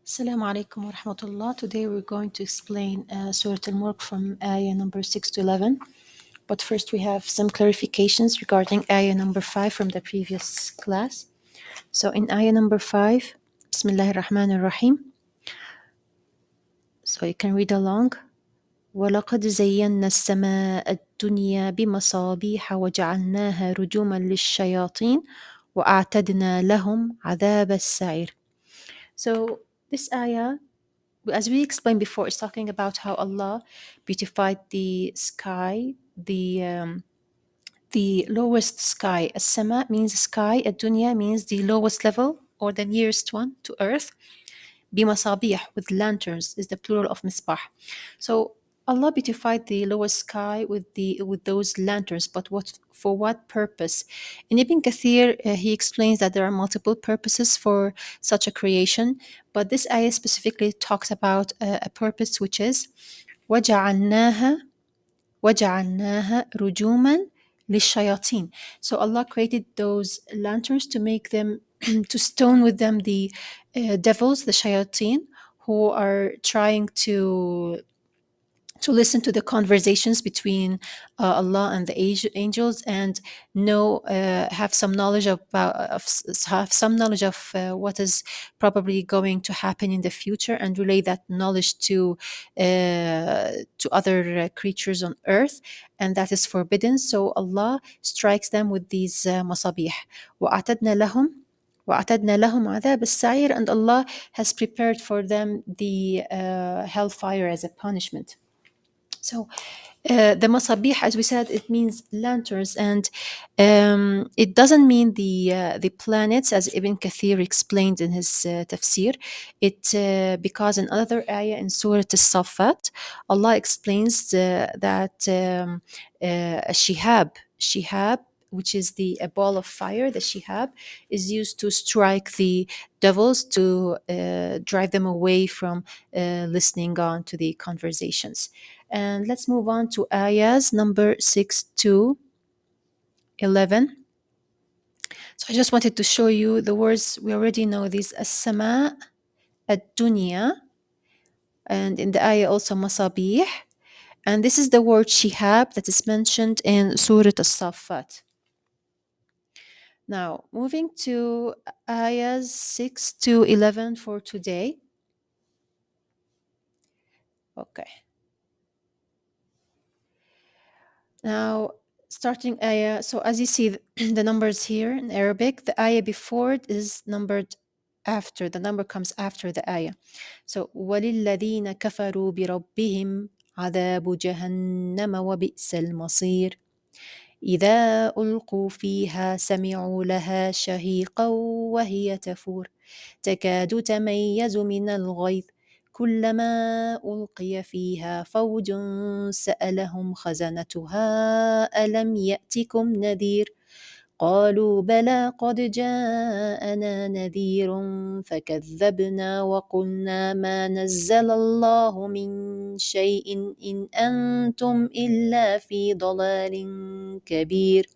Assalamu alaikum wa rahmatullah. Today we're going to explain Surah Almulk from ayah number 6 to 11. But first we have some clarifications regarding ayah number 5 from the previous class. So in ayah number 5, Bismillahir Rahmanir Rahim. So you can read along. وَلَقَدْ زَيَّنَّا السَّمَاءَ الدُّنْيَا بِمَصَابِيحَ وَجَعَلْنَاهَا رُجُومًا لِلشَّيَاطِينِ وَأَعْتَدْنَا لَهُمْ عَذَابَ السَّعِيرِ. So this ayah, as we explained before, is talking about how Allah beautified the sky, the lowest sky. As-sama means sky, ad-dunya means the lowest level or the nearest one to earth. Bimasabih, with lanterns, is the plural of misbah. So Allah beautified the lowest sky with those lanterns, but for what purpose? In Ibn Kathir, he explains that there are multiple purposes for such a creation, but this ayah specifically talks about a purpose which is وَجَعَلْنَاهَا رُجُومًا لِلشَّيَاطِينِ. So Allah created those lanterns to make them to stone with them the devils, the shayateen, who are trying to listen to the conversations between Allah and the angels, and have some knowledge have some knowledge of what is probably going to happen in the future, and relay that knowledge to other creatures on earth, and that is forbidden. So Allah strikes them with these masabih. وَأَعْتَدْنَا لَهُمْ عَذَابَ السَّعِيرِ, and Allah has prepared for them the hellfire as a punishment. So the masabih, as we said, it means lanterns, and it doesn't mean the planets, as Ibn Kathir explained in his tafsir. Because in another ayah in Surah As-Saffat, Allah explains that shihab, which is a ball of fire, the shihab, is used to strike the devils to drive them away from listening on to the conversations. And let's move on to ayahs number 6 to 11. So I just wanted to show you the words. We already know these: as-sama, ad-dunya, and in the ayah also masabih. And this is the word shihab that is mentioned in Surah As-Saffat. Now, moving to ayahs 6 to 11 for today. Okay. Now, starting ayah, so as you see the numbers here in Arabic, the ayah before it is numbered after, the number comes after the ayah. So, وَلِلَّذِينَ كَفَرُوا بِرَبِّهِمْ عَذَابُ جَهَنَّمَ وَبِئْسَ الْمَصِيرُ إِذَا أُلْقُوا فِيهَا سَمِعُوا لَهَا شَهِيقًا وَهِيَ تَفُورُ تكاد تميز من الغيظ كلما ألقي فيها فوج سألهم خزنتها ألم يأتكم نذير قالوا بلى قد جاءنا نذير فكذبنا وقلنا ما نزل الله من شيء إن أنتم إلا في ضلال كبير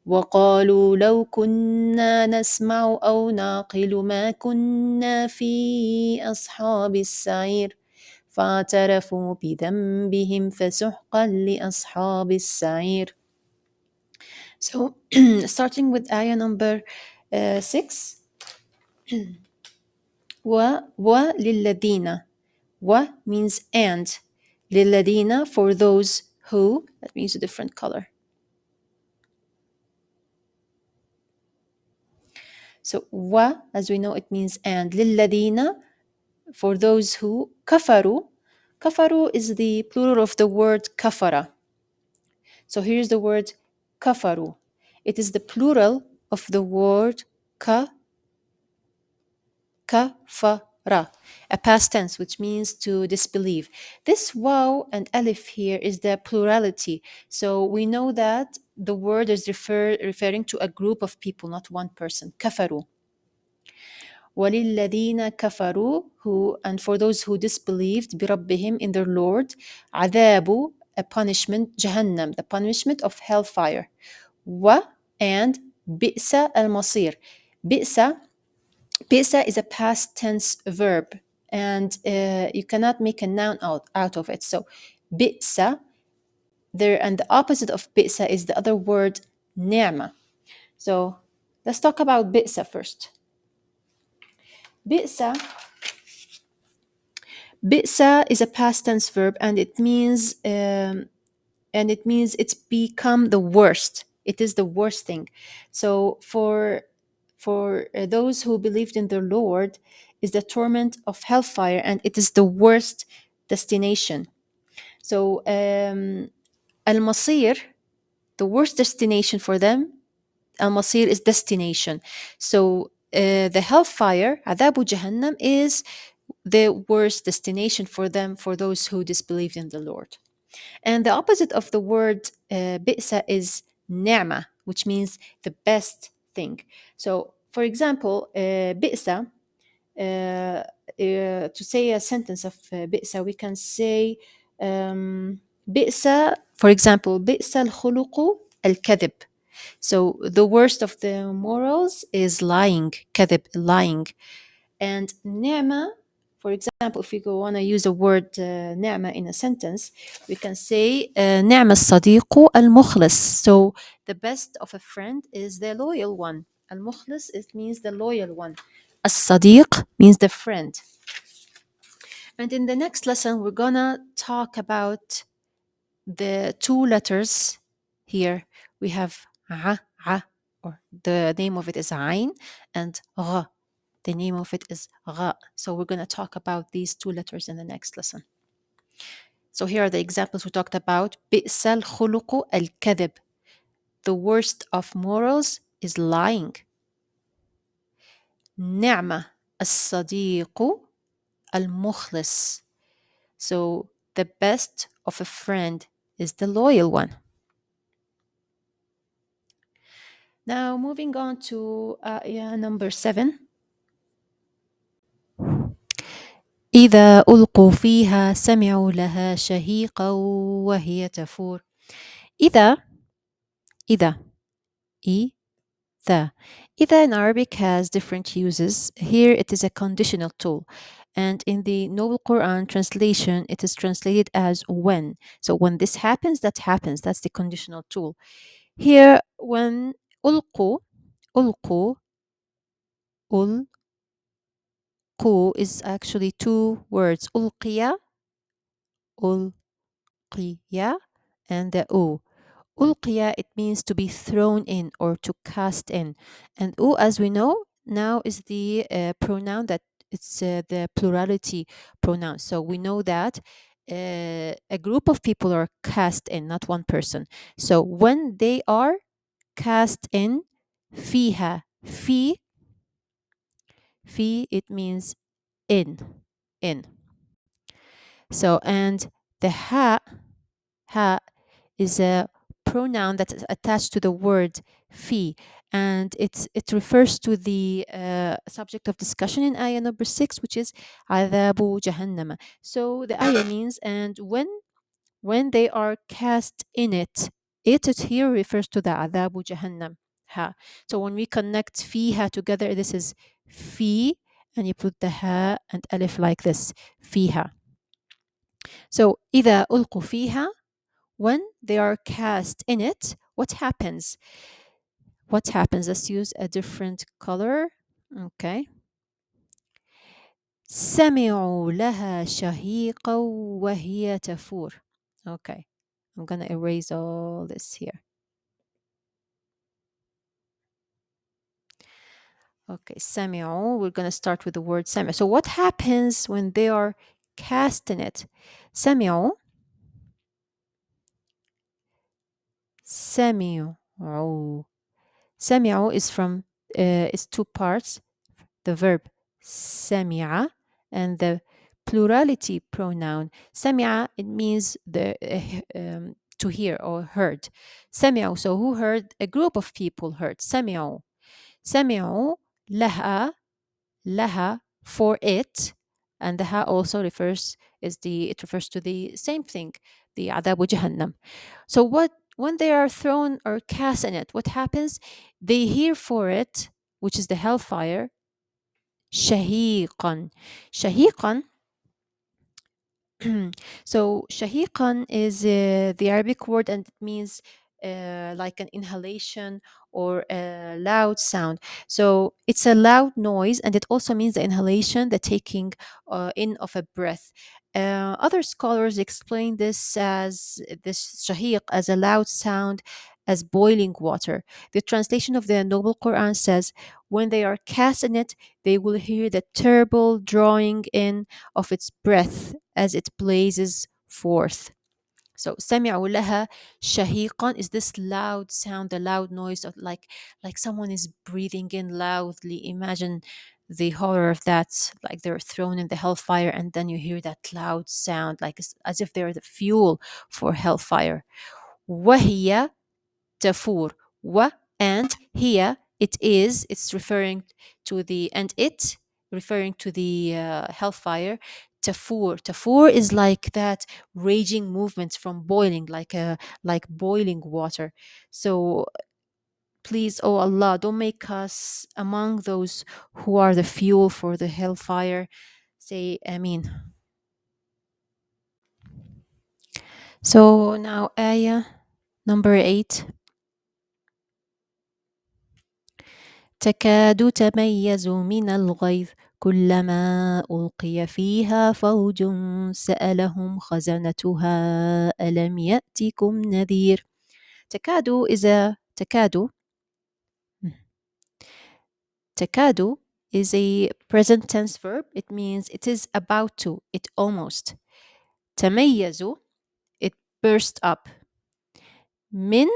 وقالوا لو كنا نسمع أو نعقل ما كنا في أصحاب السعير فاعترفوا بذنبهم فسحقا لأصحاب السعير. So starting with ayah number 6. وَلِلَّذِينَ. Wa means and. لِلَّذِينَ, for those who. That means a different color. So wa, as we know, it means and. لِلَّذِينَ, for those who. كَفَرُوا. Kafaru is the plural of the word kafara. So here's the word kafaru. It is the plural of the word kafara, a past tense, which means to disbelieve. This waw and alif here is the plurality. So we know that the word is referring to a group of people, not one person. Kafaru. وَلِلَّذِينَ كَفَرُوا, who, and for those who disbelieved, بِرَبِّهِمْ, in their Lord, عَذَابُ, a punishment, جَهَنَّم, the punishment of hellfire, and بِئْسَ الْمَصِيرِ. بِئْسَ بئس is a past tense verb, and you cannot make a noun out of it. So بئس there, and the opposite of بئس is the other word نعمة. So let's talk about بئس first. بئس بئس is a past tense verb, and it means it's become the worst. It is the worst thing. So for those who believed in the Lord is the torment of hellfire, and it is the worst destination. So al-masir, the worst destination for them, al-masir is destination. So the hellfire, adabu jahannam, is the worst destination for them, for those who disbelieved in the Lord. And the opposite of the word bi'sa is ni'ma, which means the best thing. So, for example, bi'sa, to say a sentence of bi'sa, we can say bi'sa, for example, bi'sa al-khuluqu al-kadhib. So the worst of the morals is lying, kadhib, lying. And ni'ma, for example, if we go want to use the word ni'ma in a sentence, we can say ni'ma al-sadiqu al-mukhlis. So the best of a friend is the loyal one. Al-mukhlis, it means the loyal one. As-sadiq means the friend. And in the next lesson, we're gonna talk about the two letters here. We have a, or the name of it is ain, and gha. The name of it is gha. So we're going to talk about these two letters in the next lesson. So here are the examples we talked about. بئس الخلق الكذب. The worst of morals is lying. نعمة الصديق المخلص. So the best of a friend is the loyal one. Now moving on to number 7. إذا ألقوا فيها سمعوا لها شهيقا وهي تفور. إذا إذا إذا إذا in Arabic has different uses. Here it is a conditional tool, and in the Noble Quran translation it is translated as when. So when this happens, that happens. That's the conditional tool. Here when ألقوا ألقوا ألقوا is actually two words. ألقي ألقي and the U. Ulqiya, it means to be thrown in or to cast in. And U, as we know, now is the pronoun that it's the plurality pronoun. So we know that a group of people are cast in, not one person. So when they are cast in, fiha, fi, it means in. So, and the ha is a pronoun that is attached to the word fi, and it refers to the subject of discussion in ayah number 6, which is عذاب جهنم. So the ayah means, and when they are cast in it, it here refers to the عذاب جهنم. Ha. So when we connect fiha together, this is fi, and you put the ha and alif like this, fiha. So إذا ألقوا فيها, when they are cast in it, what happens? What happens? Let's use a different color. Okay. سمعوا لها شهيقا وهي تفور. Okay. I'm going to erase all this here. Okay. سمعوا. We're going to start with the word سمع. So what happens when they are cast in it? سمعوا. سمعوا. سمعوا is from is two parts. The verb سمع and the plurality pronoun سمع, it means the to hear or heard. سمعوا, so who heard? A group of people heard. سمعوا. سمعوا لها for it, and the ha also refers to the same thing, the عذاب جهنم. So when they are thrown or cast in it, what happens? They hear for it, which is the hellfire, شهيقا. شهيقا. So shahiqan is the Arabic word, and it means like an inhalation or a loud sound. So it's a loud noise, and it also means the inhalation, the taking in of a breath. Other scholars explain this shahiq as a loud sound, as boiling water. The translation of the Noble Quran says, when they are cast in it, they will hear the terrible drawing in of its breath as it blazes forth. So سمعوا لها شهيقا is this loud sound, the loud noise of like someone is breathing in loudly. Imagine the horror of that, like they're thrown in the hellfire, and then you hear that loud sound, like as if they're the fuel for hellfire. وهي تفور. و and here it is, it's referring to the, and it referring to the hellfire. Tafur. Tafur is like that raging movement from boiling, like boiling water. So please, oh Allah, don't make us among those who are the fuel for the hellfire. Say Ameen. So now ayah number 8. تكاد تميز من الغيظ كلما ألقي فيها فوج سألهم خزنتها ألم يأتكم نذير. تكاد is a تكاد is a present tense verb. It means it is about to, it almost. تميز, it burst up. من,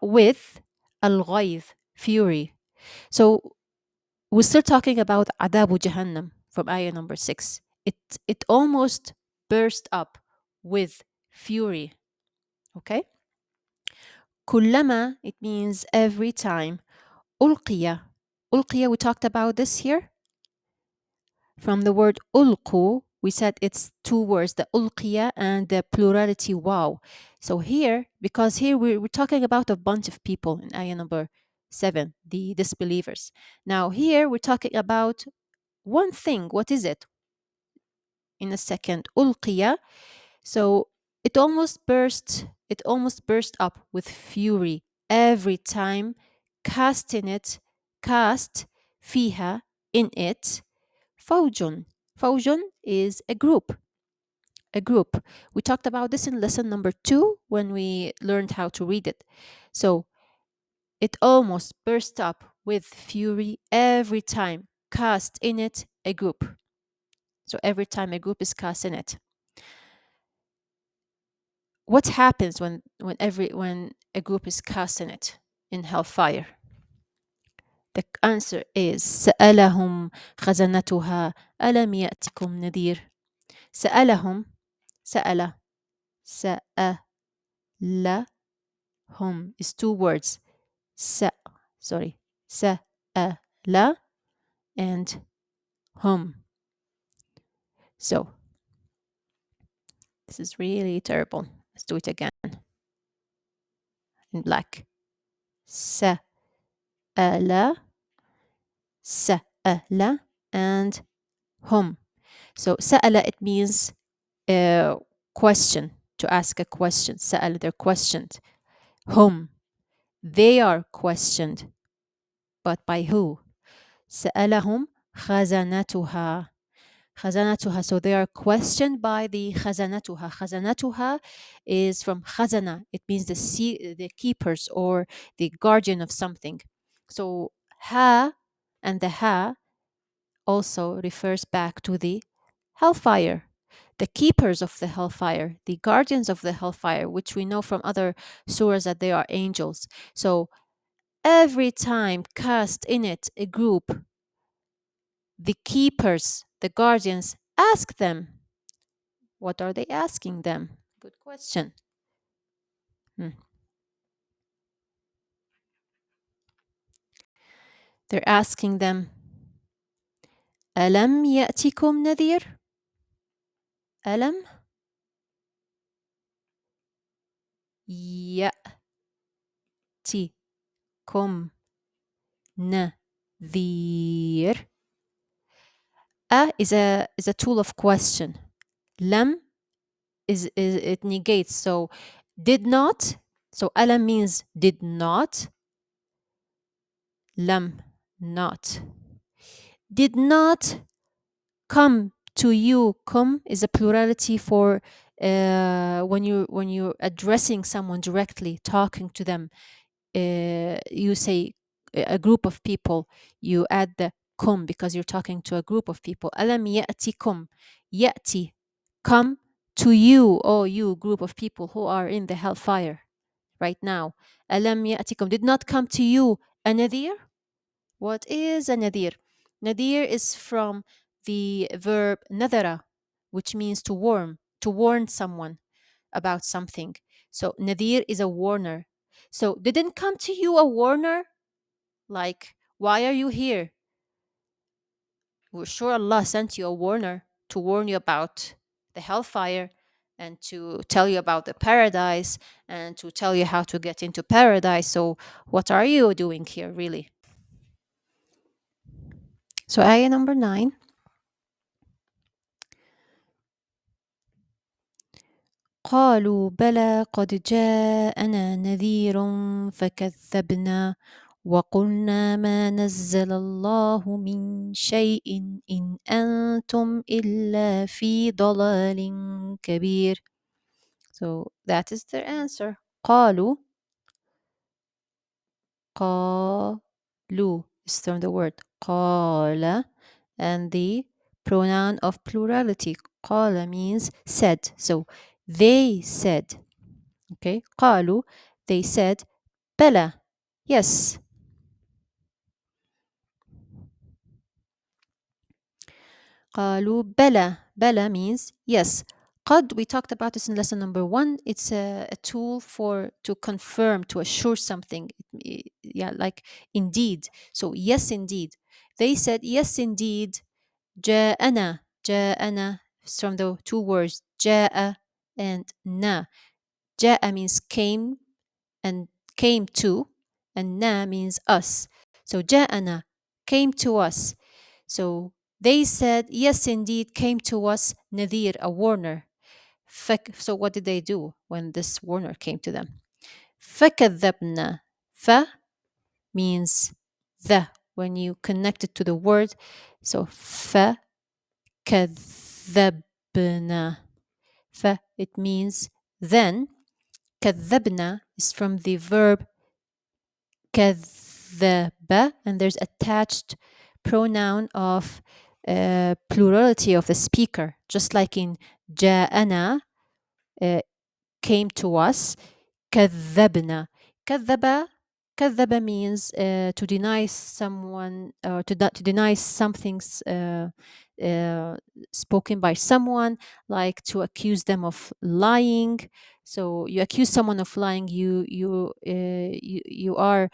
with, الغيظ, fury. So we're still talking about Adabu Jahannam from ayah number 6. It almost burst up with fury. Okay? Kullama, it means every time. Ulqiya. Ulqiya, we talked about this here. From the word ulqu, we said it's two words, the ulqiya and the plurality wow. So here, because here we're talking about a bunch of people in ayah number 7, the disbelievers. Now here we're talking about one thing. What is it? In a second. Ulqiya. So it almost burst up with fury every time cast in it, cast fiha, in it. Fawjun. Fawjun is a group. A group. We talked about this in lesson number 2 when we learned how to read it. So it almost burst up with fury every time cast in it a group. So every time a group is cast in it. What happens when a group is cast in it, in hellfire? The answer is سألهم خزنتها ألم يأتكم نذير. سألهم. سأل. سألهم is two words. Sorry. سأل and hum. So this is really terrible. Let's do it again in black. سأل. سأل and hum. So سأل, it means question, to ask a question. سأل, they're questioned. Hum, they are questioned. But by who? سألهم خزنتها. خزنتها. So they are questioned by the خزنتها. خزنتها is from خزنة. It means the keepers or the guardian of something. So ha and the ha also refers back to the hellfire, the keepers of the hellfire, the guardians of the hellfire, which we know from other surahs that they are angels. So every time cast in it a group, the keepers, the guardians, ask them. What are they asking them? Good question. Hmm. They're asking them, ألم يأتكم نذير? ألم يأتكم نذير. is a tool of question. Lam is it negates. So did not. So alam means did not. Lam, not. Did not come to you. Come is a plurality for when you're addressing someone directly, talking to them. You say a group of people, you add the kum because you're talking to a group of people. Alam ya'tikum. Ya'ti, come to you, oh you group of people who are in the hellfire right now. Alam ya'tikum, did not come to you a nadir. What is a nadir? Nadir is from the verb nadara, which means to warn someone about something. So nadir is a warner. So didn't come to you a warner? Like, why are you here? We're sure Allah sent you a warner to warn you about the hellfire and to tell you about the paradise and to tell you how to get into paradise. So what are you doing here, really? So ayah number 9. قالوا بلى قد جاءنا نذير فكذبنا وقلنا ما نزل الله من شيء إن أنتم إلا في ضلال كبير. So that is their answer. قالوا. قالوا is from the word قال and the pronoun of plurality. قال means said. So they said. Okay. قالوا, they said. بلى, yes. قالوا بلى. بلى means yes. قد, we talked about this in lesson number 1. It's a tool for to confirm, to assure something. Yeah, like indeed. So yes, indeed. They said yes, indeed. جاءنا. جاءنا is from the two words جاء and na. جاء means came and came to, and na means us. So جاءنا, came to us. So they said, yes, indeed, came to us Nadir, a warner. So what did they do when this warner came to them? فكذبنا. Fa means the, when you connect it to the word. So فكذبنا. Fa, it means then. كذبنا is from the verb كذب, and there's attached pronoun of plurality of the speaker, just like in جاءنا, came to us. كذبنا. كذب. كذب means to deny someone, or to deny something spoken by someone, like to accuse them of lying. So you accuse someone of lying, you are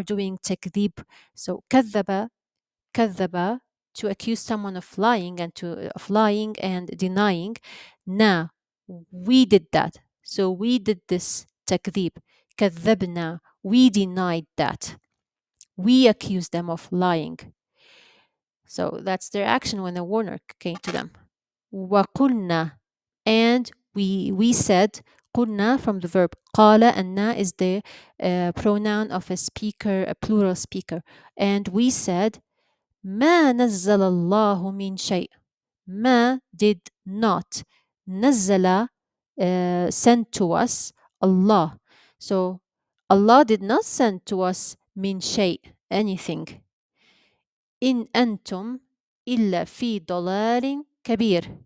doing takdib. So كذب. كذب, to accuse someone of lying and denying. Na, we did that. So we did this takdib. كذبنا, we denied that. We accused them of lying. So that's their action when the warner came to them. وقلنا, and we said. قلنا from the verb قال, and na is the pronoun of a speaker, a plural speaker. And we said ما نزل الله من شيء. ما, did not. نزل, sent to us. Allah. So Allah did not send to us من شيء, anything. إن أنتم إلا في ضلال كبير.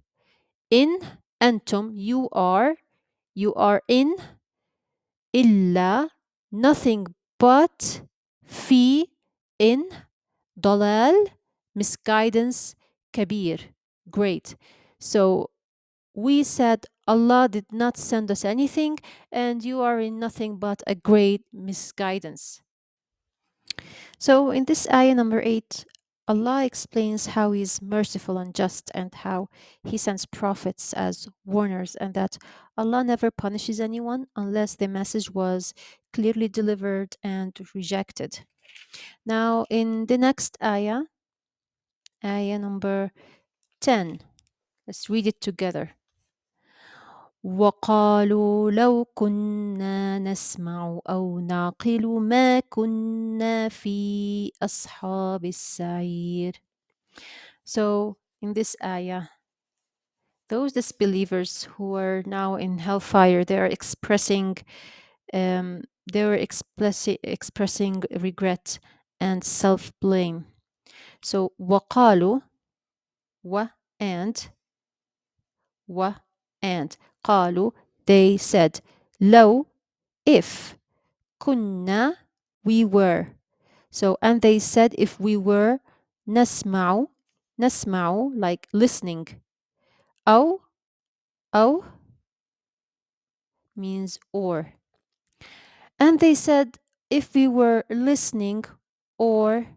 In أنتم, you are in. إلا, nothing but. في, in. ضلال, misguidance. كبير, great. So we said Allah did not send us anything, and you are in nothing but a great misguidance. So in this ayah number 8, Allah explains how He is merciful and just, and how He sends prophets as warners, and that Allah never punishes anyone unless the message was clearly delivered and rejected. Now, in the next ayah, Ayah number 10. Let's read it together. وقالوا لو كنا نسمع أو نعقل ما كنا في أصحاب السعير. So in this ayah, those disbelievers who are now in hellfire, they are expressing regret and self-blame. So وقالوا و and و and قالوا, they said, لو, if, كنا, we were. So, and they said, if we were, نسمع, نسمع, like listening. أو means or. And they said, if we were listening, or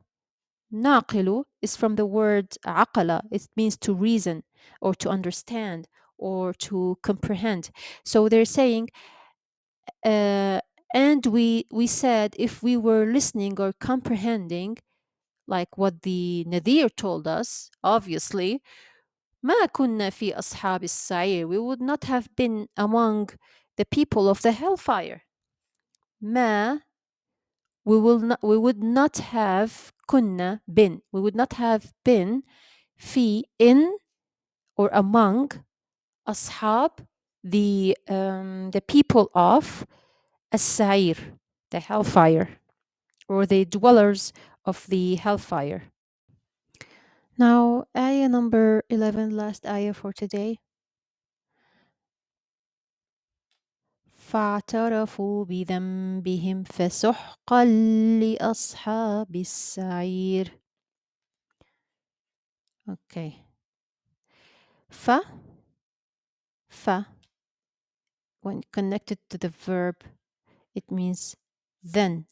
ناقل is from the word عقل. It means to reason or to understand or to comprehend. So they're saying, and we said, if we were listening or comprehending, like what the Nadir told us, obviously, ما كنا في أصحاب السعير, we would not have been among the people of the hellfire. ما, we would not have كنا been, we would not have been في, in, or among, أصحاب, the people of السعير, the hellfire, or the dwellers of the hellfire. Now, ayah number 11, last ayah for today. فاعترفوا بذنبهم فسحقا لأصحاب السعير. Okay. fa, when connected to the verb, it means then.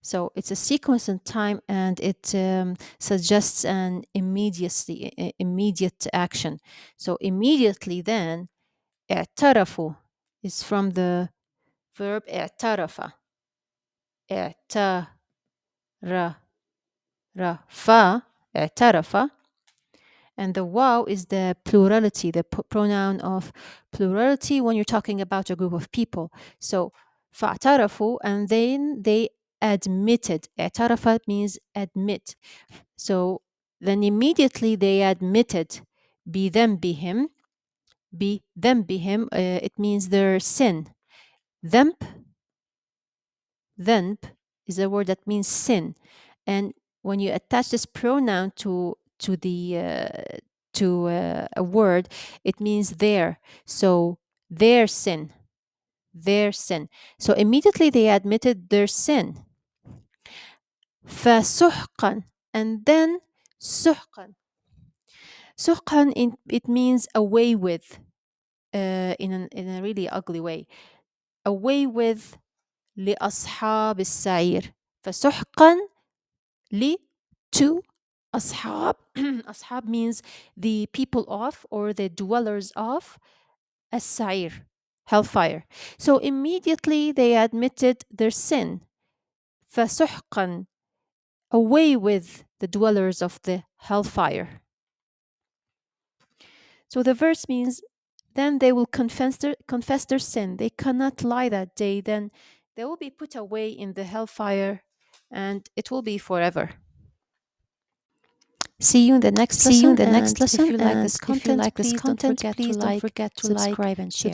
So it's a sequence in time, and it suggests an immediate action. So immediately then, اعترفوا is from the verb اعترف. اعترف. اعترف. And the wow is the plurality, the pronoun of plurality when you're talking about a group of people. So فاعترفوا, and then they admitted. اعترف means admit. So then immediately they admitted بذنبهم. بذنبهم, it means their sin. ذنب is a word that means sin. And when you attach this pronoun to a word, it means their. So their sin. So immediately they admitted their sin. فسحقا, and then سحقا. سحقا, it means away with, in a really ugly way. Away with لأصحاب السعير. فسحقا to أصحاب. أصحاب means the people of, or the dwellers of, السعير, hellfire. So immediately they admitted their sin. فسحقا, away with the dwellers of the hellfire. So the verse means, then they will confess their sin. They cannot lie that day. Then they will be put away in the hellfire, and it will be forever. See you in the next lesson. And if you like this content, please don't forget to like, subscribe, and share.